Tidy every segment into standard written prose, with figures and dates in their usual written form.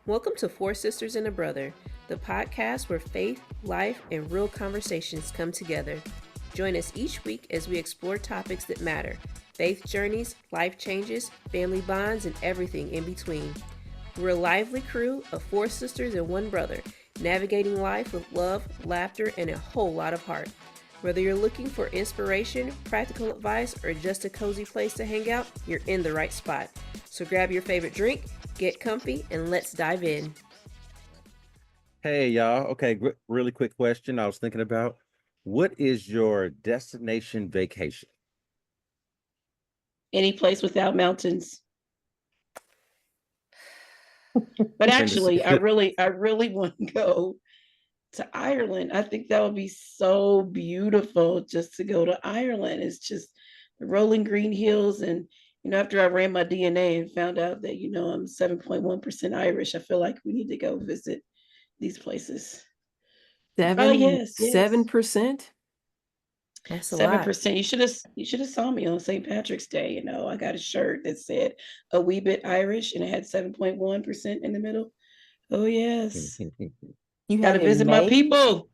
Welcome to Four Sisters and a Brother, the podcast where faith, life, and real conversations come together. Join us each week as we explore topics that matter: faith journeys, life changes, family bonds, and everything in between. We're a lively crew of four sisters and one brother, navigating life with love, laughter, and a whole lot of heart. Whether you're looking for inspiration, practical advice, or just a cozy place to hang out, you're in the right spot. So grab your favorite drink, get comfy, and let's dive in. Hey y'all. Okay, really quick question I was thinking about. What is your destination vacation? Any place without mountains. But actually, I really want to go to Ireland. I think that would be so beautiful just to go to Ireland. It's just the rolling green hills. And, after I ran my DNA and found out that, I'm 7.1% Irish, I feel like we need to go visit these places. Oh, yes. 7%? That's a lot. 7%. You should have saw me on St. Patrick's Day. I got a shirt that said a wee bit Irish and it had 7.1% in the middle. Oh yes. You Gotta had it visit my made? people.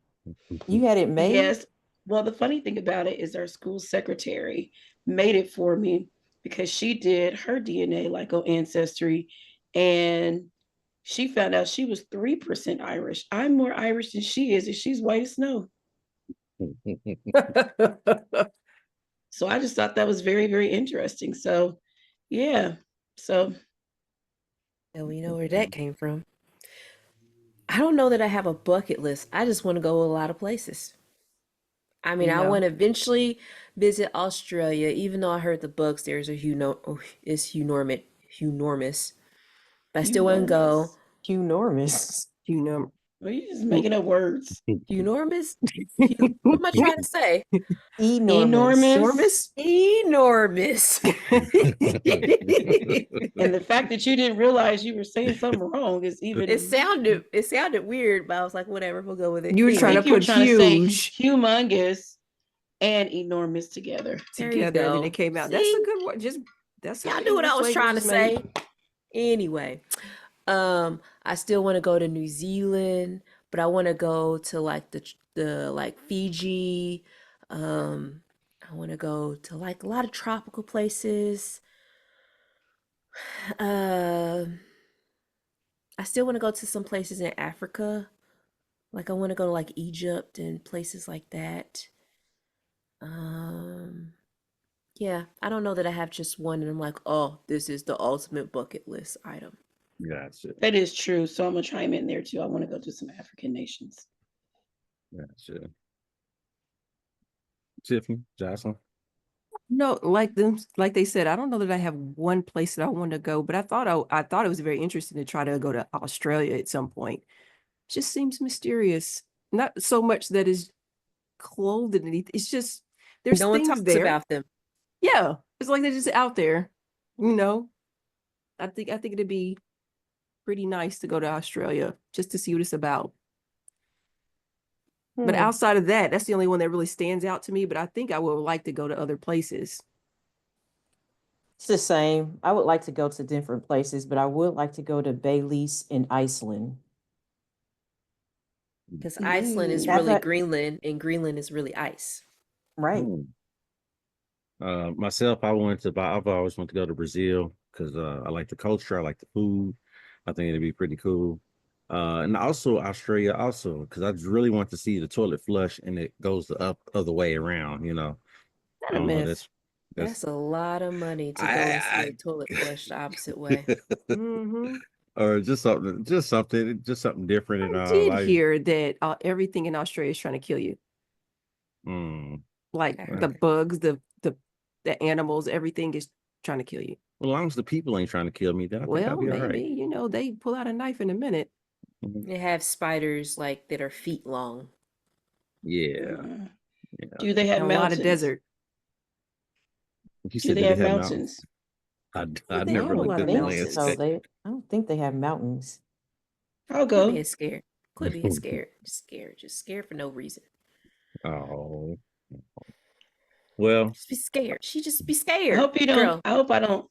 You had it made? Yes. Well, the funny thing about it is our school secretary made it for me because she did her DNA like on Ancestry, and she found out she was 3% Irish. I'm more Irish than she is, and she's white as snow. So I just thought that was very, very interesting. So, yeah. So, And we know where that came from. I don't know that I have a bucket list. I just want to go a lot of places. I mean, I want to eventually visit Australia, even though I heard the bug stairs are enormous. But I still want to go. Enormous. Well, you're just making up words. Enormous? What am I trying to say? Enormous. Enormous. And the fact that you didn't realize you were saying something wrong is even. It sounded weird, but I was like, whatever, we'll go with it. You were trying to put huge, humongous, and enormous together. Together, and then it came out. See? That's a good one. Y'all knew what I was trying to say. Anyway, I still want to go to New Zealand, but I want to go to like the like Fiji. I want to go to like a lot of tropical places. I still want to go to some places in Africa. Like I want to go to like Egypt and places like that. Yeah, I don't know that I have just one and I'm like, oh, this is the ultimate bucket list item. Gotcha. That is true. So I'm gonna chime in there too. I want to go to some African nations. Gotcha. Tiffany, Jocelyn. No, like they said, I don't know that I have one place that I want to go, but I thought it was very interesting to try to go to Australia at some point. It just seems mysterious. Not so much that is clothed in anything. It's just there's no one things talks there about them. Yeah, it's like they're just out there. I think it'd be pretty nice to go to Australia just to see what it's about. But outside of that, that's the only one that really stands out to me. But I think I would like to go to other places. It's the same. I would like to go to different places, but I would like to go to Baileys in Iceland. Because Iceland is really Greenland, and Greenland is really ice. Right. Myself, I've always wanted to go to Brazil because I like the culture, I like the food. I think it'd be pretty cool. And also Australia, also because I just really want to see the toilet flush and it goes the other way around. I don't know. That's a lot of money to go and see a toilet flush the opposite way. Or just something different in I did life. hear that everything in Australia is trying to kill you. Like the bugs, the animals, everything is trying to kill you. Well, as long as the people ain't trying to kill me, then I think I'll be all right. They pull out a knife in a minute. They have spiders like that are feet long. Yeah. Do they have mountains? A lot of desert. Do they have mountains? I never looked at the landscape. I don't think they have mountains. I'll go. Quit being scared. Quit being scared. Just scared for no reason. Oh. Well, just be scared. She just be scared. I hope you don't. Girl. I hope I don't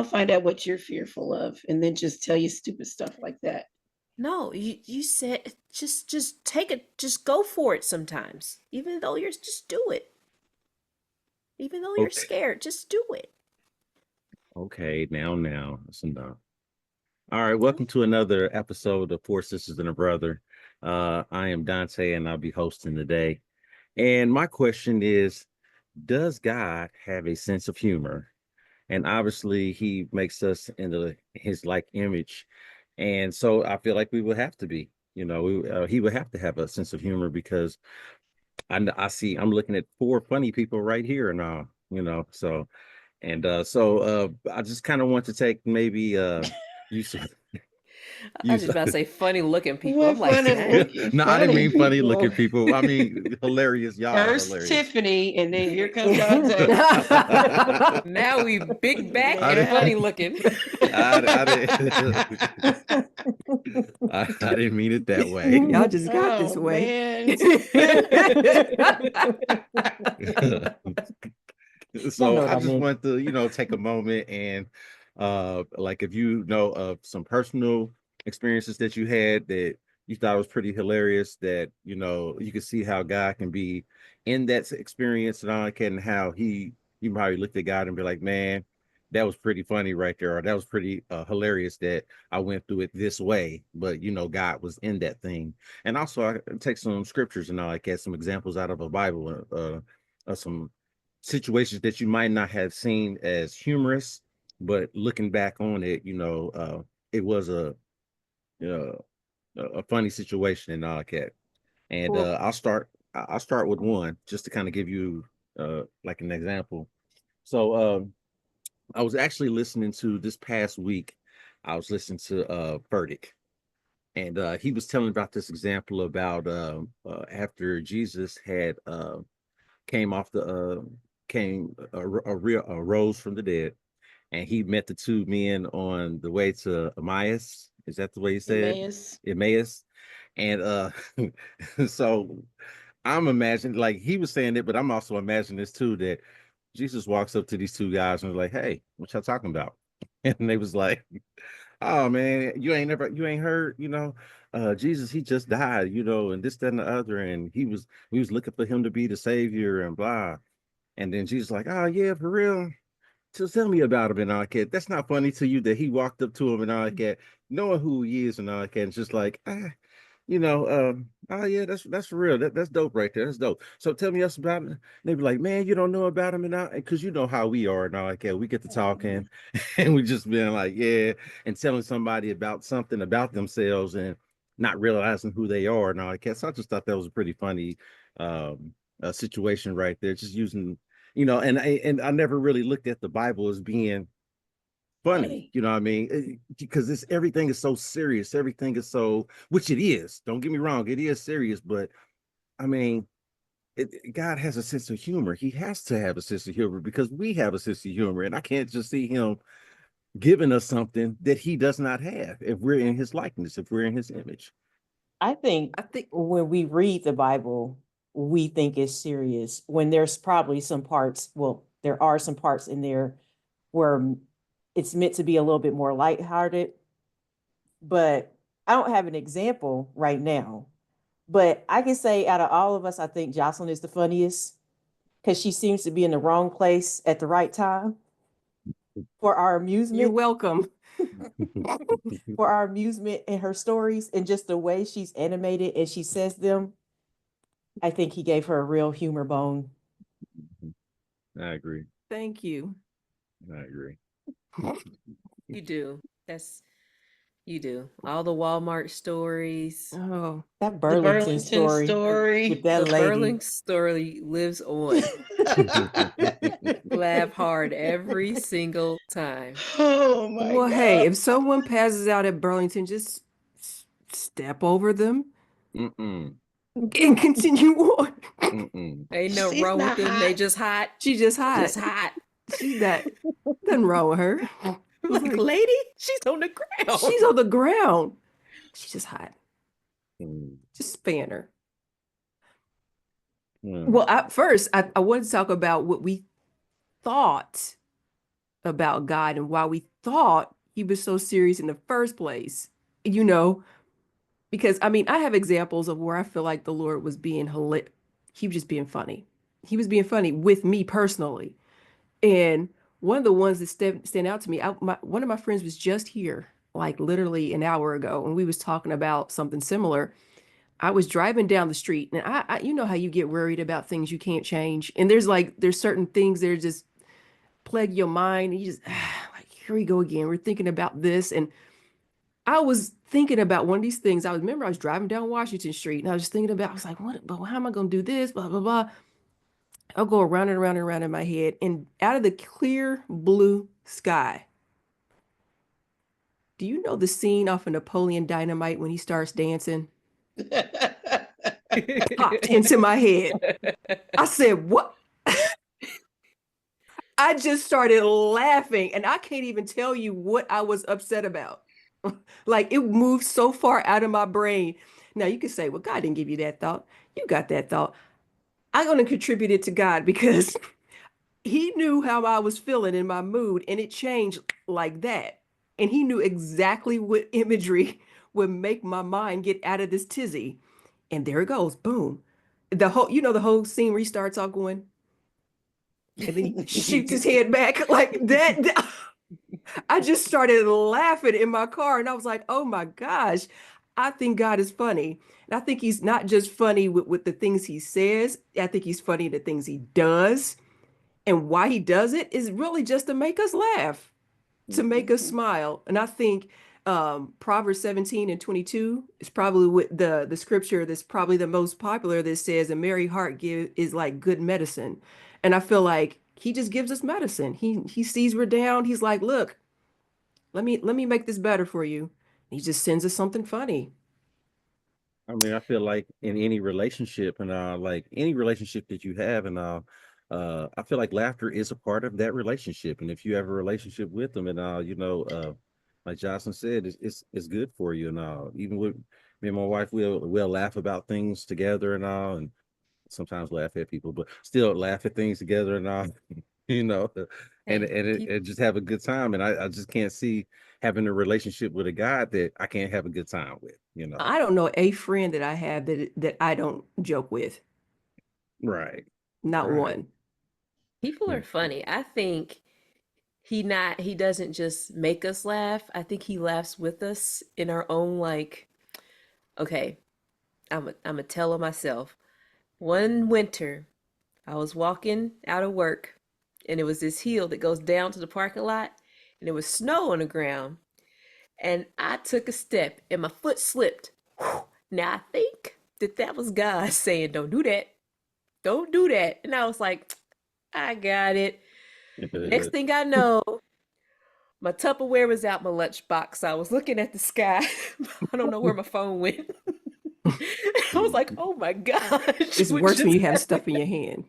find out what you're fearful of, and then just tell you stupid stuff like that. No, you said just take it, just go for it sometimes. Even though you're just do it. Even though you're Okay. scared, just do it. Okay, now, that's enough. All right, welcome to another episode of Four Sisters and a Brother. I am Dante, and I'll be hosting today. And my question is, does God have a sense of humor? And obviously, He makes us into His like image, and so I feel like we would have to be. He would have to have a sense of humor because I see I'm looking at four funny people right here now. I just kind of want to take maybe use I was use just about to say funny looking people. I'm What like, fun is dang. looking no, I didn't funny mean funny looking people. people. I mean hilarious. Y'all are First hilarious. Tiffany, and then here come Dante. Now we big back I and funny didn't, looking. I didn't I didn't mean it that way. Y'all just got this Oh way. man. Y'all know So what I I just mean. want to, take a moment and like if you know of some personal experiences that you had that you thought was pretty hilarious that you could see how God can be in that experience and all that and how you probably looked at God and be like, man, that was pretty funny right there, or that was pretty hilarious that I went through it this way, but God was in that thing. And also I take some scriptures and all like that, some examples out of a Bible, some situations that you might not have seen as humorous, but looking back on it, it was uh, a funny situation and all that. And Well, I'll start with one just to kind of give you like an example. So I was actually listening to this past week. I was listening to Verdict, and he was telling about this example about after Jesus had came off the came rose from the dead, and he met the two men on the way to Emmaus. Is that the way he said? Emmaus. Emmaus. And so I'm imagining like he was saying it, but I'm also imagining this too that Jesus walks up to these two guys and was like, "Hey, what y'all talking about?" And they was like, "Oh man, you ain't heard, Jesus, he just died, and this, that, and the other, and we was looking for him to be the savior and blah." And then Jesus like, "Oh yeah, for real? So tell me about him and all that. That's not funny to you that he walked up to him and all that, knowing who he is and all that. And it's just like, oh yeah, that's real. That's dope right there. That's dope. So tell me else about it." And they be like, "Man, you don't know about him and all," because you know how we are and all that. We get to talking, and we just being like, yeah, and telling somebody about something about themselves and not realizing who they are and all that. So I just thought that was a pretty funny situation right there. Just using and I never really looked at the Bible as being funny, Funny. you know what I mean? Because this everything is so serious, everything is so, which it is. Don't get me wrong, it is serious, but I mean, God has a sense of humor. He has to have a sense of humor because we have a sense of humor, and I can't just see him giving us something that he does not have if we're in his likeness, if we're in his image. I think I think when we read the Bible, we think it's serious when there's probably some parts, well, there are some parts in there where it's meant to be a little bit more lighthearted, but I don't have an example right now. But I can say out of all of us, I think Jocelyn is the funniest because she seems to be in the wrong place at the right time for our you're amusement, welcome. for our amusement and her stories and just the way she's animated and she says them. I think he gave her a real humor bone. I agree. Thank you. I agree. You do. You do. All the Walmart stories. Oh, That The Burlington Burlington story with story. that The lady. Burling story lives on. Laugh hard every single time. Oh my well, hey, God. if someone passes out at Burlington, just step over them Mm-mm. and continue on. Mm-mm. Ain't no She's wrong with not them. They hot. just hot. She just hot. Just hot. She that nothing wrong with her. I'm like, lady, she's on the ground. She's on the ground. She's just hot. Mm. Just span her. Mm. Well, I wanted to talk about what we thought about God and why we thought he was so serious in the first place. You know, Because I mean, I have examples of where I feel like the Lord was being he was just being funny. He was being funny with me personally. And one of the ones that stand out to me, one of my friends was just here, like literally an hour ago, and we was talking about something similar. I was driving down the street, and you know how you get worried about things you can't change, and there's certain things that are just plague your mind, and you just like, here we go again. We're thinking about this, and I was thinking about one of these things. I was driving down Washington Street, and I was just thinking about, I was like, what? But how am I going to do this? Blah blah blah. I'll go around and around and around in my head, and out of the clear blue sky. Do you know the scene off of Napoleon Dynamite when he starts dancing? Popped into my head. I said, what? I just started laughing, and I can't even tell you what I was upset about. Like it moved so far out of my brain. Now you can say, well, God didn't give you that thought. You got that thought. I'm going to contribute it to God because he knew how I was feeling in my mood, and it changed like that. And he knew exactly what imagery would make my mind get out of this tizzy. And there it goes. Boom. The whole scene restarts all going, and then he shoots his head back like that. I just started laughing in my car, and I was like, oh my gosh, I think God is funny. And I think he's not just funny with the things he says. I think he's funny in the things he does. And why he does it is really just to make us laugh, to make us smile. And I think Proverbs 17 and 22 is probably the scripture that's probably the most popular that says a merry heart is like good medicine. And I feel like he just gives us medicine. He sees we're down. He's like, look, let me make this better for you. He just sends us something funny. I mean, I feel like in any relationship and like any relationship that you have and I feel like laughter is a part of that relationship. And if you have a relationship with them and like Jocelyn said, it's good for you and even with me and my wife, we'll laugh about things together and all, and sometimes laugh at people, but still laugh at things together and all, you know, and just have a good time. And I just can't see having a relationship with a guy that I can't have a good time with, you know. I don't know a friend that I have that I don't joke with. Right. Not Right. one. People are funny. I think he doesn't just make us laugh. I think he laughs with us in our own like, okay, I'm a tell of myself. One winter, I was walking out of work, and it was this hill that goes down to the parking lot, and there was snow on the ground. And I took a step, and my foot slipped. Now I think that was God saying, "Don't do that. Don't do that." And I was like, "I got it." Next thing I know, my Tupperware was out my lunchbox. I was looking at the sky. I don't know where my phone went. I was like, "Oh my gosh, It's what worse when just you have stuff happened?" in your hand.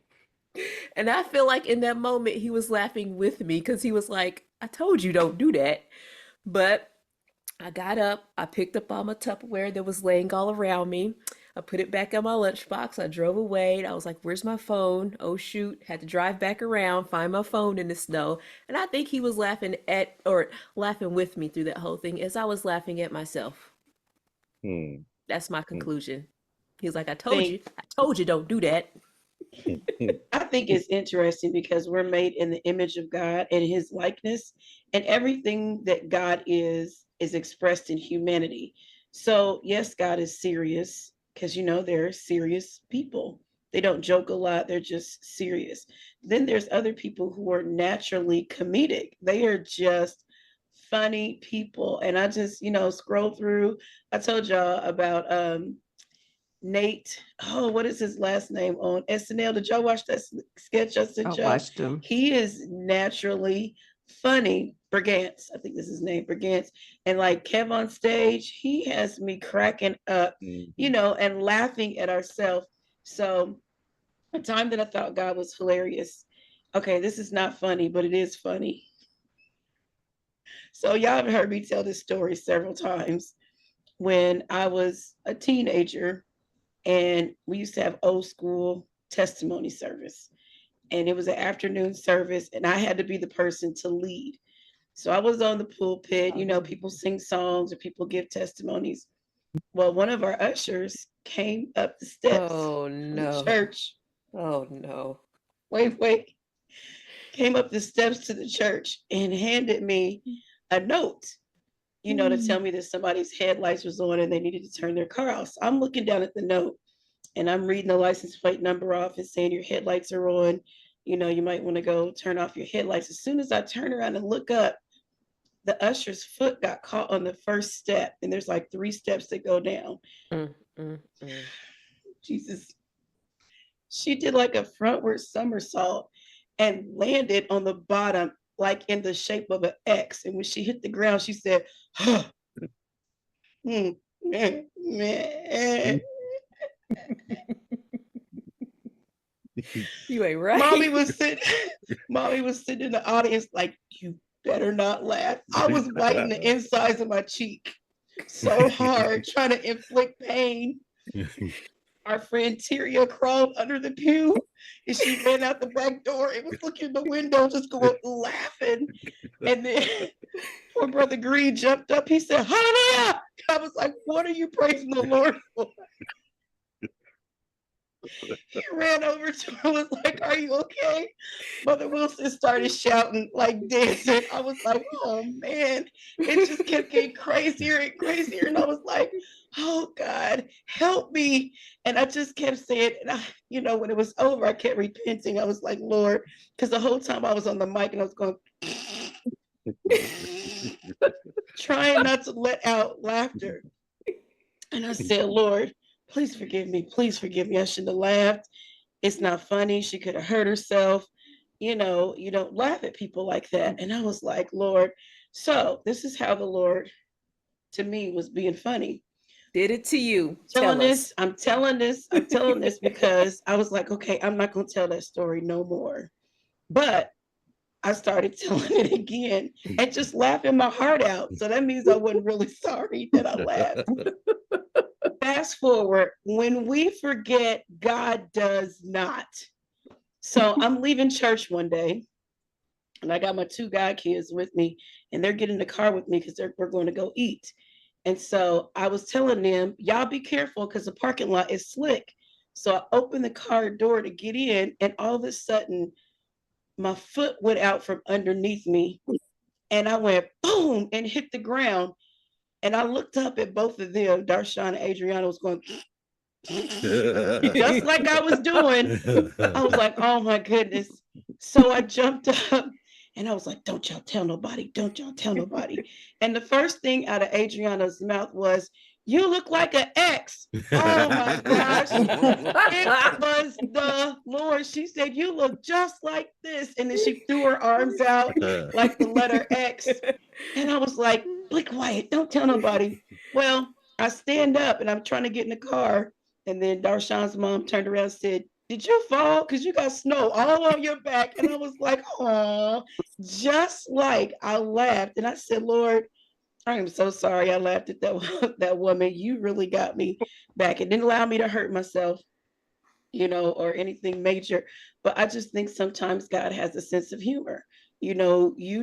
And I feel like in that moment he was laughing with me because he was like, "I told you don't do that." But I got up, I picked up all my Tupperware that was laying all around me. I put it back in my lunchbox. I drove away. And I was like, "Where's my phone? Oh shoot!" Had to drive back around, find my phone in the snow. And I think he was laughing at or laughing with me through that whole thing as I was laughing at myself. Hmm. That's my Hmm. conclusion. He was like, Think I told you don't do that." I think it's interesting because we're made in the image of God and his likeness, and everything that God is expressed in humanity. So, yes, God is serious because they're serious people. They don't joke a lot, they're just serious. Then there's other people who are naturally comedic. They are just funny people. And I just, scroll through. I told y'all about Nate, oh, what is his last name on SNL? Did y'all watch that sketch I I sent y'all? watched them. He is naturally funny. Brigance, I think this is his name, Brigance. And like Kev on stage, he has me cracking up, Mhm. and laughing at ourselves. So, a time that I thought God was hilarious. Okay, this is not funny, but it is funny. So, y'all have heard me tell this story several times. When I was a teenager, and we used to have old school testimony service, and it was an afternoon service, and I had to be the person to lead. So I was on the pulpit, people sing songs or people give testimonies. Well, one of our ushers came up the steps Oh from the no. church. Oh no. Wait. Came up the steps to the church and handed me a note, to tell me that somebody's headlights was on and they needed to turn their car off. So I'm looking down at the note and I'm reading the license plate number off and saying your headlights are on. You might want to go turn off your headlights. As soon as I turn around and look up, the usher's foot got caught on the first step, and there's like 3 steps that go down. Mm, mm, mm. Jesus. She did like a frontward somersault and landed on the bottom, like in the shape of an X. And when she hit the ground, she said, huh, man. You ain't right. Mommy was sitting in the audience like, you better not laugh. I was biting the insides of my cheek so hard, trying to inflict pain. Our friend Tyria crawled under the pew and she ran out the back door and was looking in the window, just going laughing. And then poor brother Green jumped up. He said, hallelujah. I was like, what are you praising the Lord for? He ran over to her, was like, are you okay? Mother Wilson started shouting, like dancing. I was like, oh man, it just kept getting crazier and crazier. And I was like, oh God, help me. And I just kept saying, and when it was over, I kept repenting. I was like, Lord, because the whole time I was on the mic and I was going, trying not to let out laughter. And I said, Lord, please forgive me. Please forgive me. I shouldn't have laughed. It's not funny. She could have hurt herself. You don't laugh at people like that. And I was like, Lord, so this is how the Lord to me was being funny. Did it to you. I'm telling this because I was like, okay, I'm not going to tell that story no more. But I started telling it again and just laughing my heart out. So that means I wasn't really sorry that I laughed. Fast forward, when we forget, God does not. So I'm leaving church one day and I got my 2 god kids with me and they're getting in the car with me because we're going to go eat. And so I was telling them, y'all be careful because the parking lot is slick. So I opened the car door to get in and all of a sudden my foot went out from underneath me and I went boom and hit the ground. And I looked up at both of them. Darshan and Adriana was going just like I was doing. I was like, oh my goodness. So I jumped up and I was like, don't y'all tell nobody. Don't y'all tell nobody. And the first thing out of Adriana's mouth was, you look like an X. Oh my gosh. It was the Lord. She said, you look just like this. And then she threw her arms out like the letter X. And I was like, be quiet. Don't tell nobody. Well, I stand up and I'm trying to get in the car. And then Darshan's mom turned around and said, did you fall? Because you got snow all on your back. And I was like, oh, just like I laughed. And I said, Lord, I am so sorry I laughed at that woman. You really got me back. It didn't allow me to hurt myself, or anything major. But I just think sometimes God has a sense of humor. You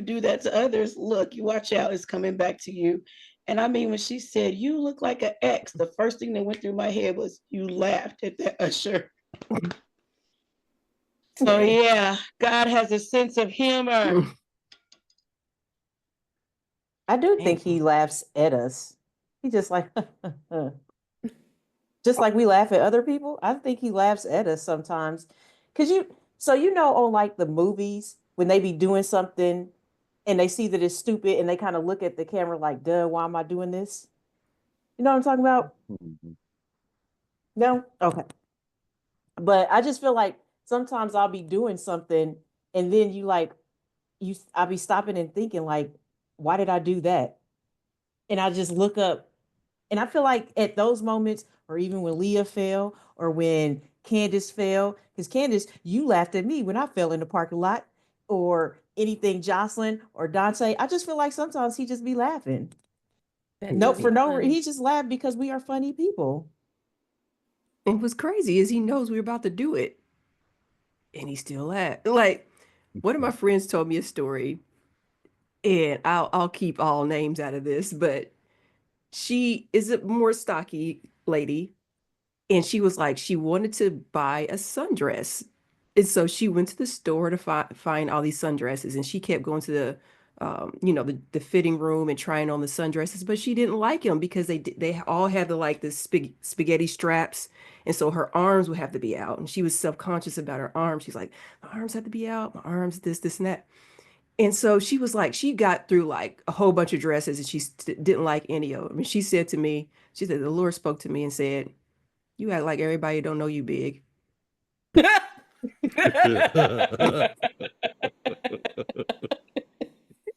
do that to others. Look, you watch out, it's coming back to you. And I mean, when she said, you look like an X, the first thing that went through my head was, you laughed at that usher. So yeah, God has a sense of humor. I do think he laughs at us. He just like, just like we laugh at other people. I think he laughs at us sometimes. On like the movies, when they be doing something and they see that it's stupid and they kind of look at the camera like, duh, why am I doing this? You know what I'm talking about? No? Okay. But I just feel like sometimes I'll be doing something and then I'll be stopping and thinking like, why did I do that? And I just look up and I feel like at those moments, or even when Leah fell or when Candace fell, because Candace, you laughed at me when I fell in the parking lot or anything Jocelyn or Dante. I just feel like sometimes he just be laughing. He just laughed because we are funny people. And what's crazy is he knows we're about to do it. And he still laughed. Like, one of my friends told me a story, and I'll keep all names out of this, but she is a more stocky lady. And she was like, she wanted to buy a sundress. And so she went to the store to find all these sundresses. And she kept going to the fitting room and trying on the sundresses, but she didn't like them because they all had the spaghetti straps. And so her arms would have to be out. And she was self-conscious about her arms. She's like, my arms have to be out, my arms, this, and that. And so she was like, she got through like a whole bunch of dresses and she didn't like any of them. And she said to me, she said, the Lord spoke to me and said, you act like everybody don't know you big.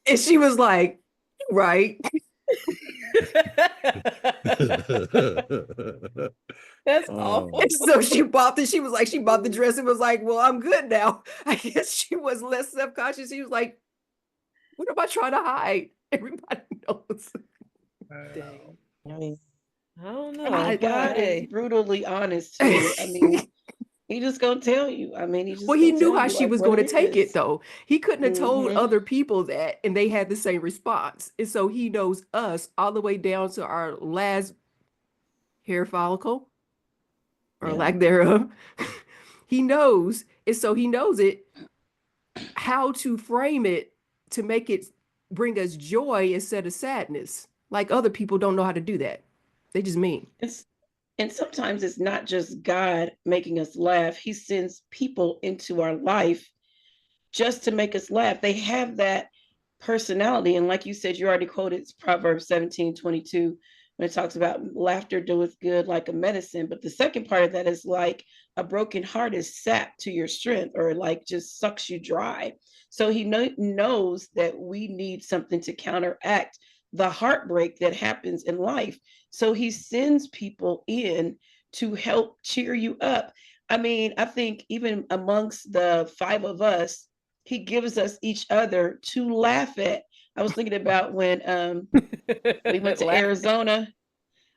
And she was like, right. That's awful. And so she bought the dress and was like, well, I'm good now. I guess she was less self-conscious. She was like, what am I trying to hide? Everybody knows. Dang. I mean, I don't know. I mean, God is brutally honest too. I mean, he just gonna tell you. I mean, he just Well, he gonna knew tell how you, she like, was what going to take it, is. though. He couldn't have told Mhm. other people that, and they had the same response. And so he knows us all the way down to our last hair follicle or Yeah. lack thereof. He knows, and so he knows it, how to frame it to make it bring us joy instead of sadness. Like other people don't know how to do that. They just mean. And sometimes it's not just God making us laugh. He sends people into our life just to make us laugh. They have that personality. And like you said, you already quoted Proverbs 17:22 when it talks about laughter doeth good like a medicine. But the second part of that is like a broken heart is sap to your strength, or like just sucks you dry. So he knows that we need something to counteract the heartbreak that happens in life. So he sends people in to help cheer you up. I mean, I think even amongst the five of us, he gives us each other to laugh at. I was thinking about when we went to Arizona.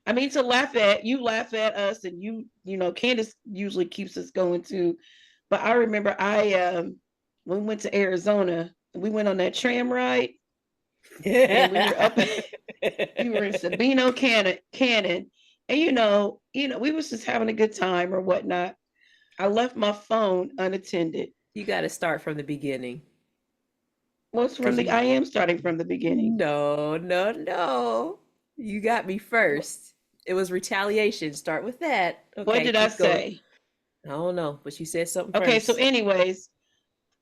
I mean, to laugh at, you laugh at us, and Candace usually keeps us going too. But I remember when we went to Arizona, we went on that tram ride, and we were up we were in Sabino Canyon, and we was just having a good time or whatnot. I left my phone unattended. You got to start from the beginning. I am starting from the beginning. No. You got me first. It was retaliation. Start with that. Okay, What did I keep going. say? I don't know, but you said something Okay, first. so anyways,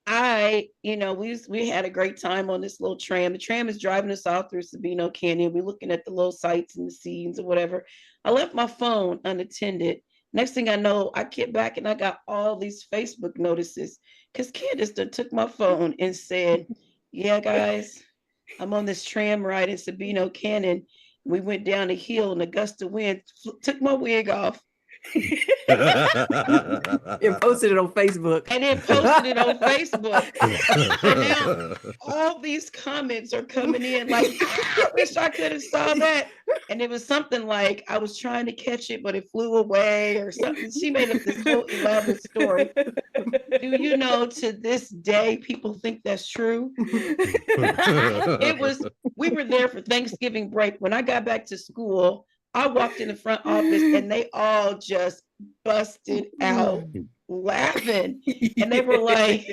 we had a great time on this little tram. The tram is driving us all through Sabino Canyon. We're looking at the little sights and the scenes or whatever. I left my phone unattended. Next thing I know, I get back and I got all these Facebook notices because Candace took my phone and said, yeah, guys, I'm on this tram ride in Sabino Canyon. We went down a hill and a gust of wind took my wig off. And posted it on Facebook. And then posted it on Facebook. And now all these comments are coming in like, I wish I could have saw that. And it was something like, I was trying to catch it, but it flew away or something. She made up this whole elaborate story. Do you know, to this day, people think that's true? We were there for Thanksgiving break. When I got back to school, I walked in the front office and they all just busted out laughing. And they were like,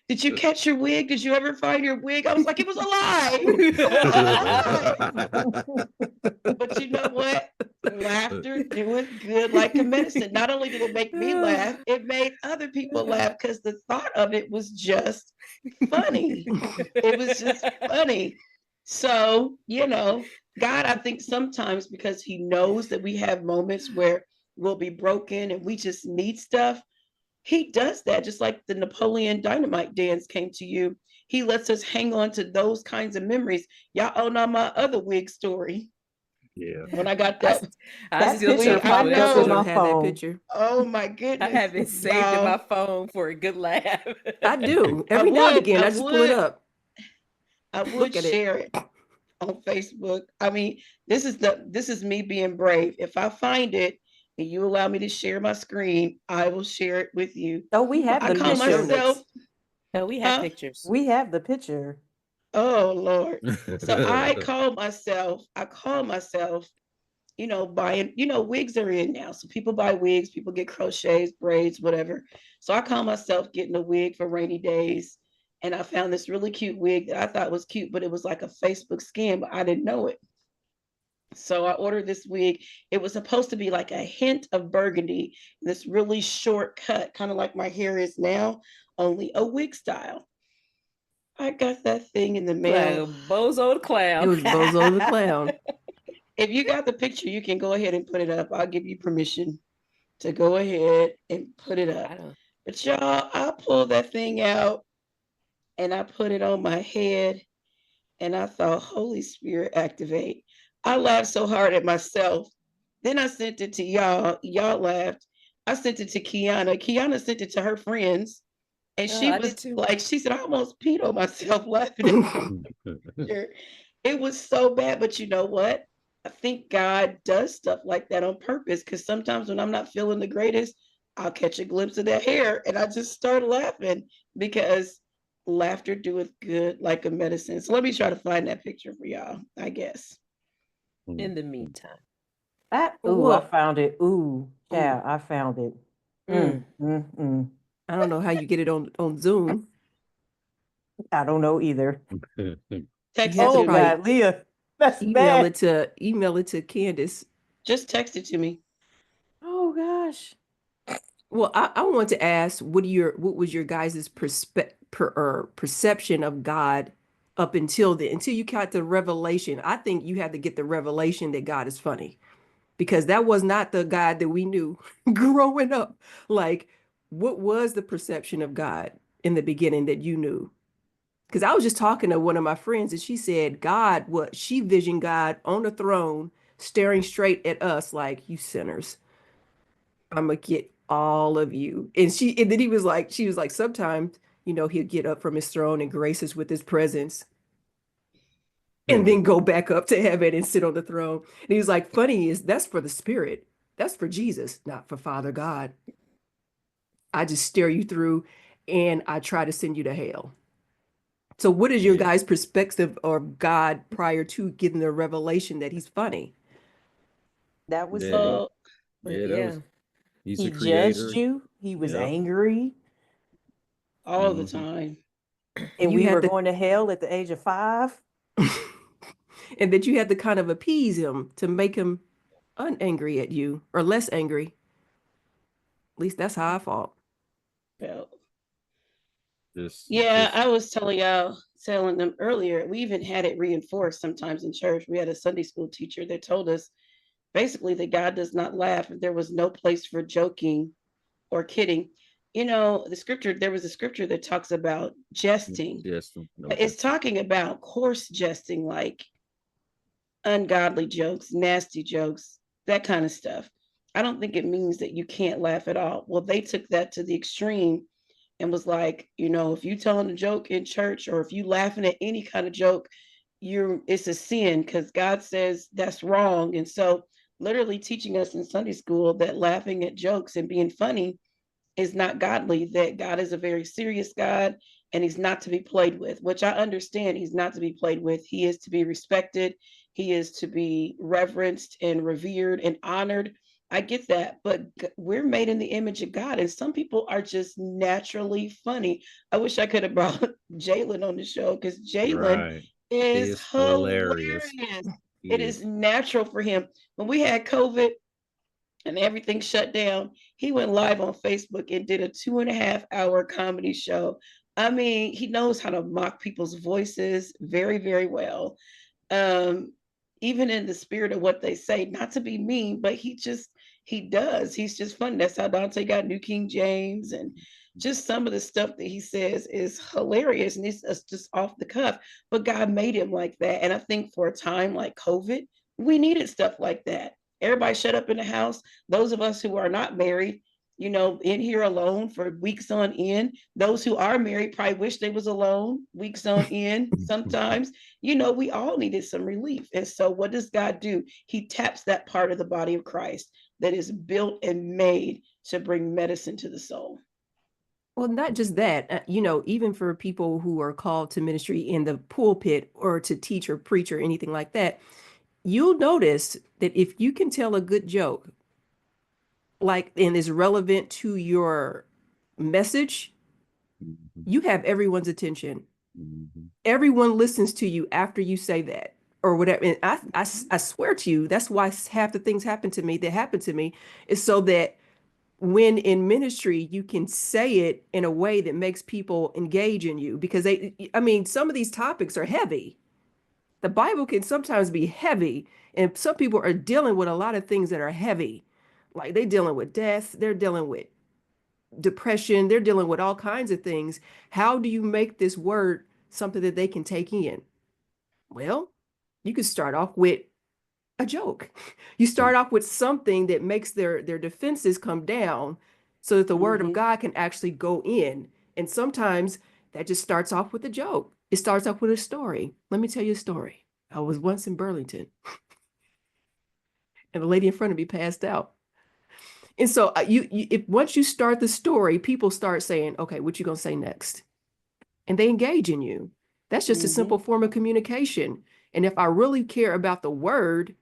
did you catch your wig? Did you ever find your wig? I was like, it was alive. But you know what? Laughter doeth good like a medicine. Not only did it make me laugh, it made other people laugh because the thought of it was just funny. It was just funny. So, God, I think sometimes because he knows that we have moments where we'll be broken and we just need stuff, he does that. Just like the Napoleon Dynamite dance came to you. He lets us hang on to those kinds of memories. Y'all owe now my other wig story. Yeah. When I got that picture popped up in my phone. That picture. Oh my goodness. I have it saved in my phone for a good laugh. I do. Every now and again, I just pull it up. I would share it on Facebook. I mean, this is me being brave. If I find it and you allow me to share my screen, I will share it with you. Oh, we have I the call picture. myself. No, we have pictures. We have the picture. Oh Lord. So I call myself, buying, wigs are in now. So people buy wigs, people get crochets, braids, whatever. So I call myself getting a wig for rainy days. And I found this really cute wig that I thought was cute, but it was like a Facebook scam, but I didn't know it. So I ordered this wig. It was supposed to be like a hint of burgundy, this really short cut, kind of like my hair is now, only a wig style. I got that thing in the Like a mail. bozo the It clown. was Bozo the Clown. If you got the picture, you can go ahead and put it up. I'll give you permission to go ahead and put it I up. don't. But y'all, I pulled that thing out and I put it on my head and I thought, Holy Spirit, activate. I laughed so hard at myself. Then I sent it to y'all. Y'all laughed. I sent it to Kiana. Kiana sent it to her friends. And Oh, she I did was too. like, she said, I almost peed on myself laughing at picture. It was so bad, but you know what? I think God does stuff like that on purpose because sometimes when I'm not feeling the greatest, I'll catch a glimpse of that hair and I just start laughing because laughter doeth good like a medicine. So let me try to find that picture for y'all, I guess. In the meantime. I Well, found it. Ooh, ooh, yeah, I found it. Mm. I don't know how you get it on Zoom. I don't know either. You Text had it to Oh to me. probably God, Leah, that's bad. email it to Candace. Just text it to me. Oh gosh. Well, I want to ask, what was your guys' perception of God up until until you got the revelation? I think you had to get the revelation that God is funny because that was not the God that we knew growing up. Like, what was the perception of God in the beginning that you knew? Because I was just talking to one of my friends and she said she visioned God on the throne staring straight at us like, you sinners, I'm gonna get all of you. And then she was like, sometimes, he'll get up from his throne and grace us with his presence and then go back up to heaven and sit on the throne. And he was like, funny is that's for the spirit. That's for Jesus, not for Father God. I just stare you through and I try to send you to hell. So what is your Yeah, guys' perspective of God prior to getting the revelation that he's funny? That was yeah, it. Oh, yeah. That Yeah. was he's the He judged creator. you. He was Yep. angry. all the Hmm. time. And You we were had the going to hell at the age of 5. and that you had to kind of appease him to make him unangry at you or less angry. At least that's how I felt. Felt. Just, Yeah, just. I was telling them earlier, we even had it reinforced sometimes in church. We had a Sunday school teacher that told us basically that God does not laugh. There was no place for joking or kidding. There was a scripture that talks about jesting. Just no, It's just talking about coarse jesting, like ungodly jokes, nasty jokes, that kind of stuff. I don't think it means that you can't laugh at all. Well, they took that to the extreme and was like, if you telling a joke in church or if you laughing at any kind of joke, it's a sin because God says that's wrong. And so literally teaching us in Sunday school that laughing at jokes and being funny is not godly, that God is a very serious God and he's not to be played with, which I understand he's not to be played with. He is to be respected, he is to be reverenced and revered and honored. I get that, but we're made in the image of God, and some people are just naturally funny. I wish I could have brought Jalen on the show because Jalen right. He is is hilarious. hilarious. He It is is. natural for him. When we had COVID, and everything shut down, he went live on Facebook and did a 2.5 hour comedy show. I mean, he knows how to mock people's voices very, very well. Um, Even in the spirit of what they say, not to be mean, but he does. He's just fun. That's how Dante got New King James, and just some of the stuff that he says is hilarious and it's just off the cuff. But God made him like that. And I think for a time like COVID, we needed stuff like that. Everybody shut up in the house. Those of us who are not married, in here alone for weeks on end. Those who are married probably wish they was alone weeks on end sometimes. We all needed some relief. And so what does God do? He taps that part of the body of Christ that is built and made to bring medicine to the soul. Well, not just that, even for people who are called to ministry in the pulpit or to teach or preach or anything like that, you'll notice that if you can tell a good joke, like, and is relevant to your message, Mhm, you have everyone's attention. mhm, Everyone listens to you after you say that or whatever. And I swear to you, that's why half the things happen to me that happen to me is so that when in ministry, you can say it in a way that makes people engage in you because some of these topics are heavy. The Bible can sometimes be heavy, and some people are dealing with a lot of things that are heavy. Like they're dealing with death, they're dealing with depression, they're dealing with all kinds of things. How do you make this word something that they can take in? Well, you could start off with a joke. You start off with something that makes their defenses come down so that the word of God can actually go in. And sometimes that just starts off with a joke. It starts off with a story. Let me tell you a story. I was once in Burlington and the lady in front of me passed out. And so if once you start the story, people start saying, okay, what you gonna say next? And they engage in you. That's just a simple form of communication. And if I really care about the word,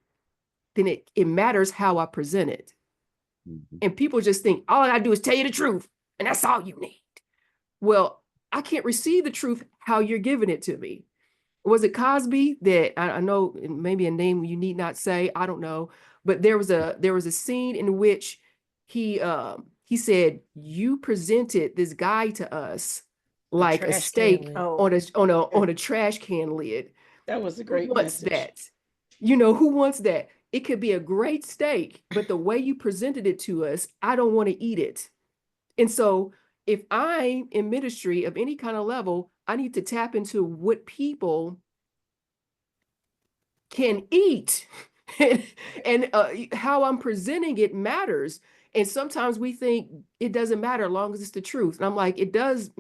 then it matters how I present it. mhm. And people just think, all I gotta do is tell you the truth, and that's all you need. Well, I can't receive the truth how you're giving it to me. Was it Cosby that I know maybe a name you need not say, I don't know, but there was a scene in which he said, you presented this guy to us A like a trash can steak lid. Oh, on a trash can lid. That was a Who great wants message. that? Who wants that? It could be a great steak, but the way you presented it to us, I don't want to eat it. And so if I'm in ministry of any kind of level, I need to tap into what people can eat. And how I'm presenting it matters. And sometimes we think it doesn't matter as long as it's the truth. And I'm like, it does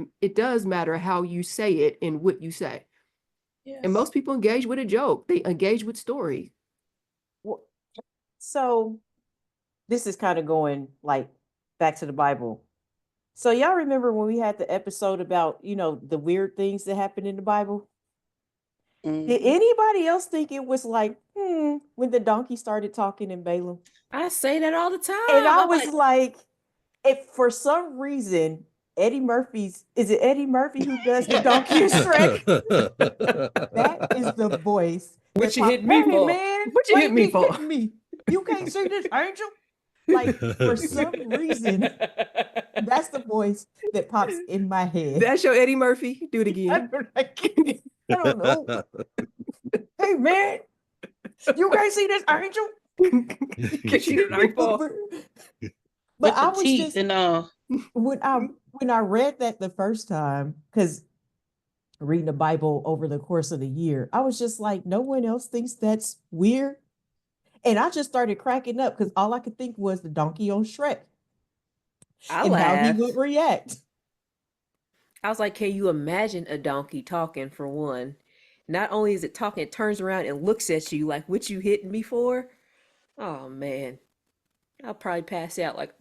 matter how you say it and what you say. And Yes. most people engage with a joke. They engage with story. well, so this is kind of going like back to the Bible. So y'all remember when we had the episode about, the weird things that happened in the Bible? Did anybody else think it was like, when the donkey started talking in Balaam? I say that all the time. And I I'm was like, like, if for some reason is it Eddie Murphy who does the donkey in Shrek? That is the voice What that you hit pops. me Hey for? man, What you why hit you me keep for? hitting me? You can't see this angel? Like for some reason, that's the voice that pops in my head. That's your Eddie Murphy. Do it I again. don't know. Hey man, you can't see this angel? Can see the nightfall. But With I the was teeth just and all. when I read that the first time, because reading the Bible over the course of the year, I was just like, no one else thinks that's weird. And I just started cracking up because all I could think was the donkey on Shrek I and how he would laughed. react. I was like, can you imagine a donkey talking for one? Not only is it talking, it turns around and looks at you like, what you hitting me for? Oh man. I'll probably pass out like,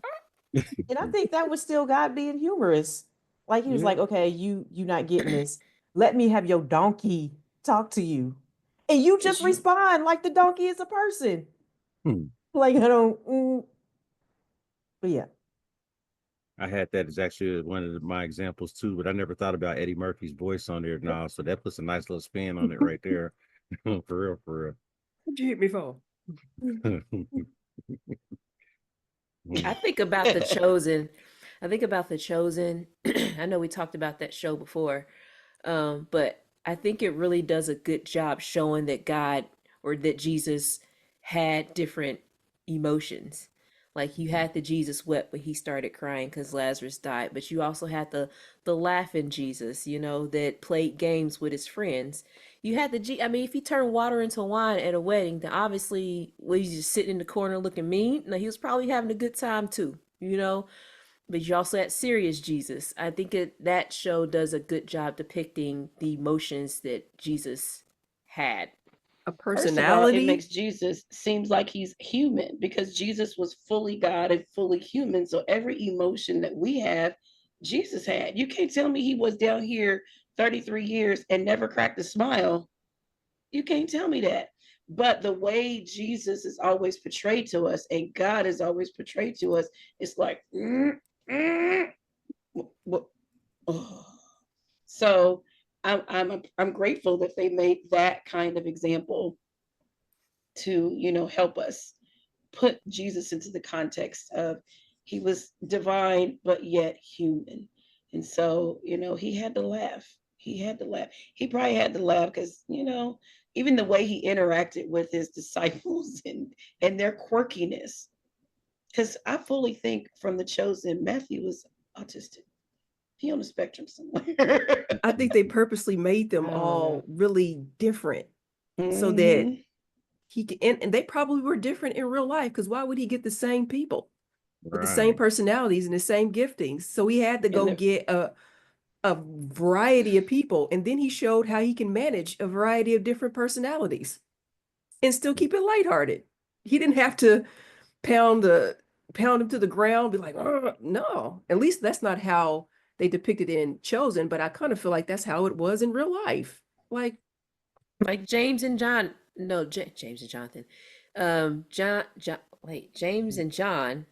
And I think that was still God being humorous. Like he was Yeah. like, okay, you not getting this. Let me have your donkey talk to you. And you just Cause you respond like the donkey is a person. Hmm. Like I don't but yeah. I had that as actually one of my examples too, but I never thought about Eddie Murphy's voice on there now. So that puts a nice little spin on it right there. For real, for What'd you hit me for? real. I think about The Chosen. I think about The Chosen. I know we talked about that show before, but I think it really does a good job showing that God or that Jesus had different emotions. Like you had the Jesus wept when he started crying because Lazarus died, but you also had the laughing Jesus, that played games with his friends. You had I mean, if he turned water into wine at a wedding, then obviously was he just sitting in the corner looking mean? No, he was probably having a good time too. But you also had serious Jesus. I think that show does a good job depicting the emotions that Jesus had. A First of all, it personality. makes Jesus seems like he's human because Jesus was fully God and fully human. So every emotion that we have, Jesus had. You can't tell me he was down here 33 years and never cracked a smile. You can't tell me that. But the way Jesus is always portrayed to us and God is always portrayed to us, it's like, oh. So I'm grateful that they made that kind of example to, help us put Jesus into the context of he was divine but yet human. And so, he had to laugh. He had to laugh. He probably had to laugh because, even the way he interacted with his disciples and their quirkiness. Because I fully think from The Chosen, Matthew was autistic. He on the spectrum somewhere. I think they purposely made them I don't all know. really different so that Mhm. he could, and they probably were different in real life, because why would he get the same people with the same Right. personalities and the same giftings? So he had to And go the, get a variety of people, and then he showed how he can manage a variety of different personalities and still keep it lighthearted. He didn't have to pound the pound him to the ground, be like, no. At least that's not how they depicted it in Chosen, but I kind of feel like that's how it was in real life. Like, Like James and John. No, James and Jonathan. James and John.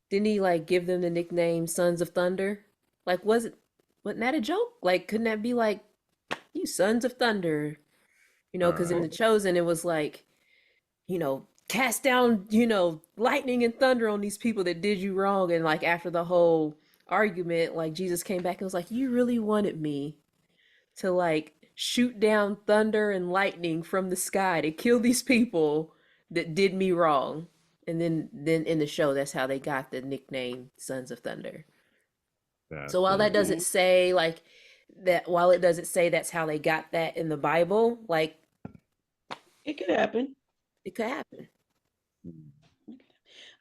Didn't he like give them the nickname Sons of Thunder? Like, wasn't that a joke? Like, couldn't that be like, you Sons of Thunder? Because in Right. The Chosen, it was like, cast down, lightning and thunder on these people that did you wrong. And like after the whole argument, like Jesus came back and was like, you really wanted me to like shoot down thunder and lightning from the sky to kill these people that did me wrong. And then in the show, that's how they got the nickname Sons of Thunder. So while Gotcha. that doesn't Mhm. say like that, while it doesn't say that's how they got that in the Bible, like It could happen. it could happen. Mm.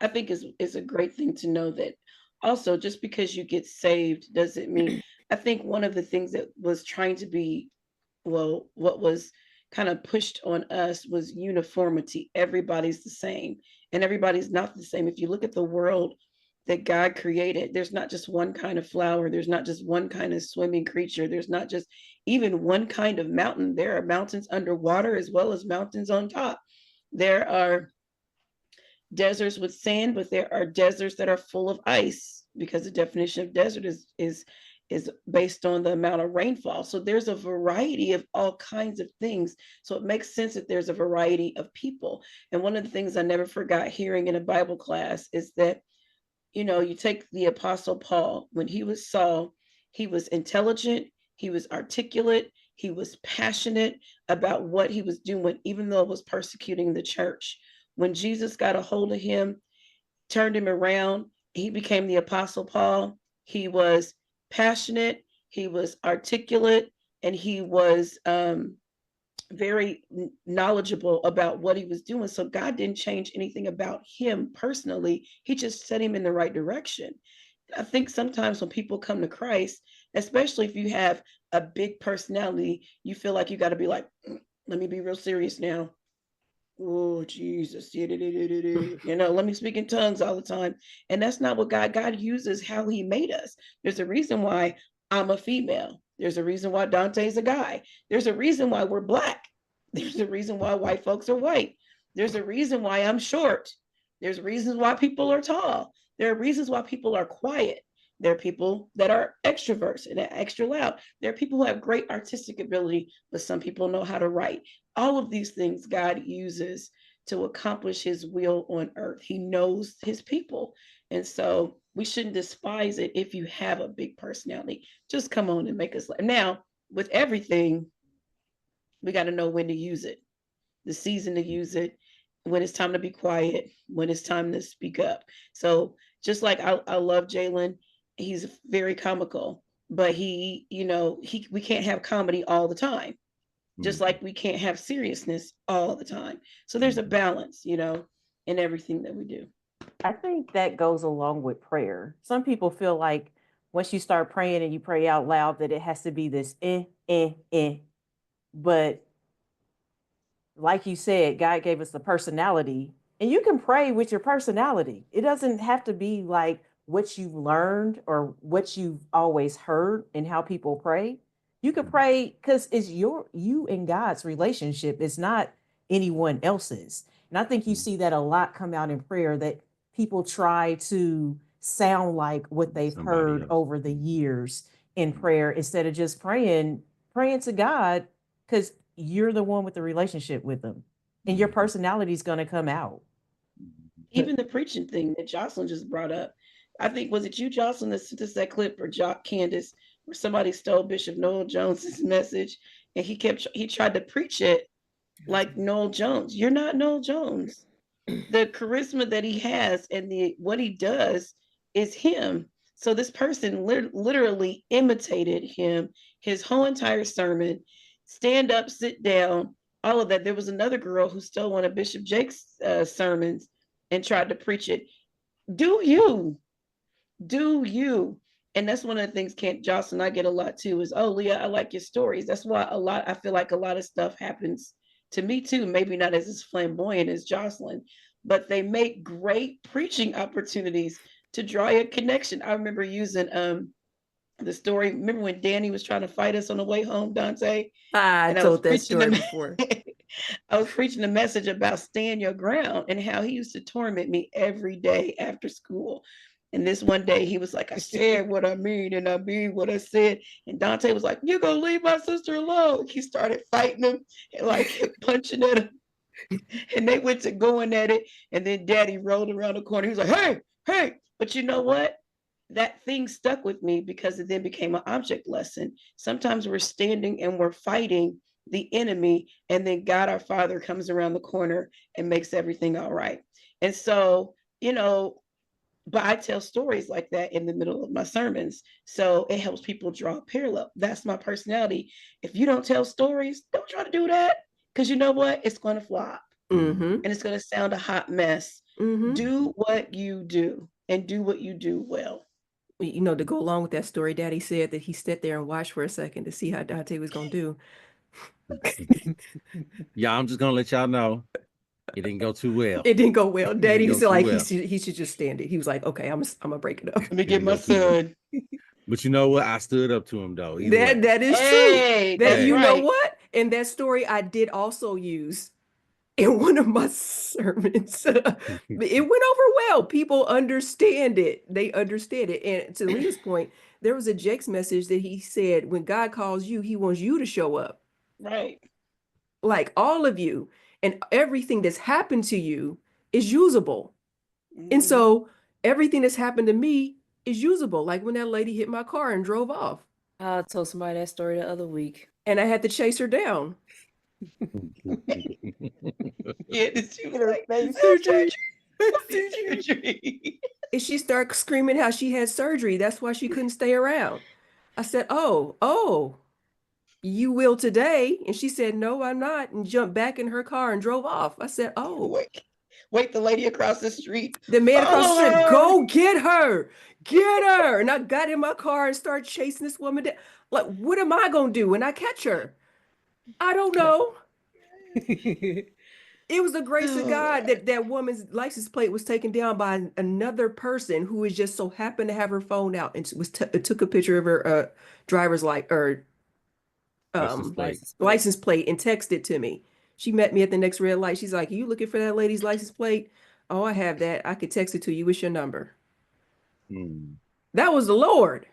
I think is a great thing to know that also just because you get saved doesn't mean. I think one of the things that was trying to be, well, what was kind of pushed on us was uniformity. Everybody's the same and everybody's not the same. If you look at the world that God created, there's not just one kind of flower, there's not just one kind of swimming creature, there's not just even one kind of mountain. There are mountains underwater as well as mountains on top. There are deserts with sand, but there are deserts that are full of ice because the definition of desert is based on the amount of rainfall. So there's a variety of all kinds of things. So it makes sense that there's a variety of people. And one of the things I never forgot hearing in a Bible class is that, you take the Apostle Paul, when he was Saul, he was intelligent, he was articulate, he was passionate about what he was doing, even though it was persecuting the church. When Jesus got a hold of him, turned him around, he became the Apostle Paul. He was passionate, he was articulate, and he was very knowledgeable about what he was doing. So God didn't change anything about him personally. He just set him in the right direction. I think sometimes when people come to Christ, especially if you have a big personality, you feel like you got to be like, let me be real serious now. Oh, Jesus. Let me speak in tongues all the time. And that's not what God uses how he made us. There's a reason why I'm a female. There's a reason why Dante's a guy. There's a reason why we're black. There's a reason why white folks are white. There's a reason why I'm short. There's reasons why people are tall. There are reasons why people are quiet. There are people that are extroverts and extra loud. There are people who have great artistic ability, but some people know how to write. All of these things God uses to accomplish his will on earth. He knows his people. And so we shouldn't despise it if you have a big personality. Just come on and make us laugh. Now, with everything, we got to know when to use it, the season to use it, when it's time to be quiet, when it's time to speak up. So just like I love Jalen, he's very comical, but we can't have comedy all the time, just Mhm. like we can't have seriousness all the time. So there's a balance, in everything that we do. I think that goes along with prayer. Some people feel like once you start praying and you pray out loud that it has to be this But like you said, God gave us the personality, and you can pray with your personality. It doesn't have to be like what you've learned or what you've always heard and how people pray. You could pray because it's you and God's relationship. It's not anyone else's. And I think you see that a lot come out in prayer, that people try to sound like what they've Somebody heard else. over the years in prayer instead of just praying to God, because you're the one with the relationship with them and your personality is going to come out. Even the preaching thing that Jocelyn just brought up. I think, was it you, Jocelyn, that sent us that clip, or Candace, where somebody stole Bishop Noel Jones's message and he tried to preach it like Noel Jones. You're not Noel Jones. The charisma that he has and what he does is him. So this person literally imitated him, his whole entire sermon, stand up, sit down, all of that. There was another girl who stole one of Bishop Jake's sermons and tried to preach it. Do you? And that's one of the things Jocelyn I get a lot too is, oh, Leah, I like your stories. That's why I feel like a lot of stuff happens to me too. Maybe not as flamboyant as Jocelyn, but they make great preaching opportunities to draw a connection. I remember using the story. Remember when Danny was trying to fight us on the way home, Dante? I And I was told that preaching story the before. I was preaching a message about stand your ground and how he used to torment me every day after school. And this one day he was like, I said what I mean and I mean what I said. And Dante was like, you're gonna leave my sister alone. He started fighting him and like punching at him. And they went to going at it. And then Daddy rolled around the corner. He was like, hey, hey. But you know what? That thing stuck with me because it then became an object lesson. Sometimes we're standing and we're fighting the enemy, and then God our Father comes around the corner and makes everything all right. And so, but I tell stories like that in the middle of my sermons. So it helps people draw a parallel. That's my personality. If you don't tell stories, don't try to do that, because you know what? It's going to flop and it's going to sound a hot mess. Do what you do and do what you do well. To go along with that story, Daddy said that he sat there and watched for a second to see how Dante was going to do. Yeah, I'm just gonna let y'all know it didn't go too well. It didn't go well. Daddy was like, well. he should just stand it. He was like, okay, I'm gonna break it up. Let me get my son. But you know what? I stood up to him though. That is hey, true. That that's you right. know what? And that story I did also use in one of my sermons. It went over well. People understand it. They understand it. And to Leah's point, there was a Jake's message that he said, when God calls you, he wants you to show up. Right. Like all of you. And everything that's happened to you is usable. And so everything that's happened to me is usable. Like when that lady hit my car and drove off. I told somebody that story the other week. And I had to chase her down. Yeah, she was like, surgery. surgery. And she started screaming how she had surgery. That's why she couldn't stay around. I said, oh, you will today. And she said, no, I'm not. And jumped back in her car and drove off. I said, oh. Wait, the lady across the street. The man across the street, go get her. Get her. And I got in my car and started chasing this woman down. Like, what am I going to do when I catch her? I don't know. It was the grace of God that that woman's license plate was taken down by another person who was just so happened to have her phone out and took a picture of her driver's license plate and texted to me. She met me at the next red light. She's like, "Are you looking for that lady's license plate?" "Oh, I have that. I could text it to you. What's your number?" That was the Lord.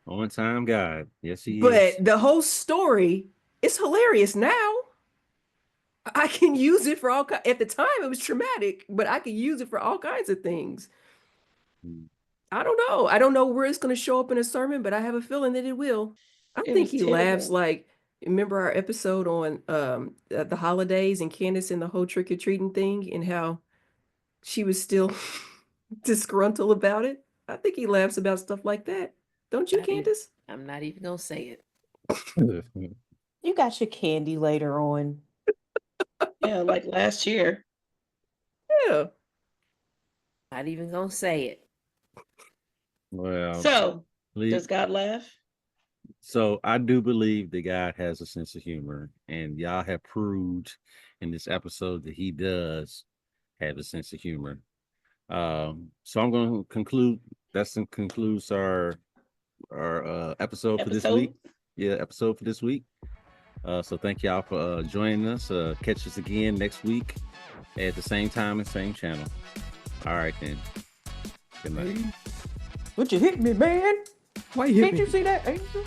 On time, God. Yes, he is. But the whole story is hilarious now. I can use it for all kinds. At the time, it was traumatic, but I can use it for all kinds of things. I don't know. I don't know where it's going to show up in a sermon, but I have a feeling that it will. I think he laughs like, remember our episode on the holidays and Candace and the whole trick-or-treating thing and how she was still disgruntled about it? I think he laughs about stuff like that. Don't you, Candace? I'm not even going to say it. You got your candy later on. Yeah, like last year. Yeah. Not even going to say it. Well, so does God laugh? So I do believe that God has a sense of humor, and y'all have proved in this episode that he does have a sense of humor. So I'm going to conclude concludes our episode for this week. Episode for this week. So thank y'all for joining us. Catch us again next week at the same time and same channel. All right then. Good night. Would you hit me, man? Why you hit Can't me? you see that, Angel?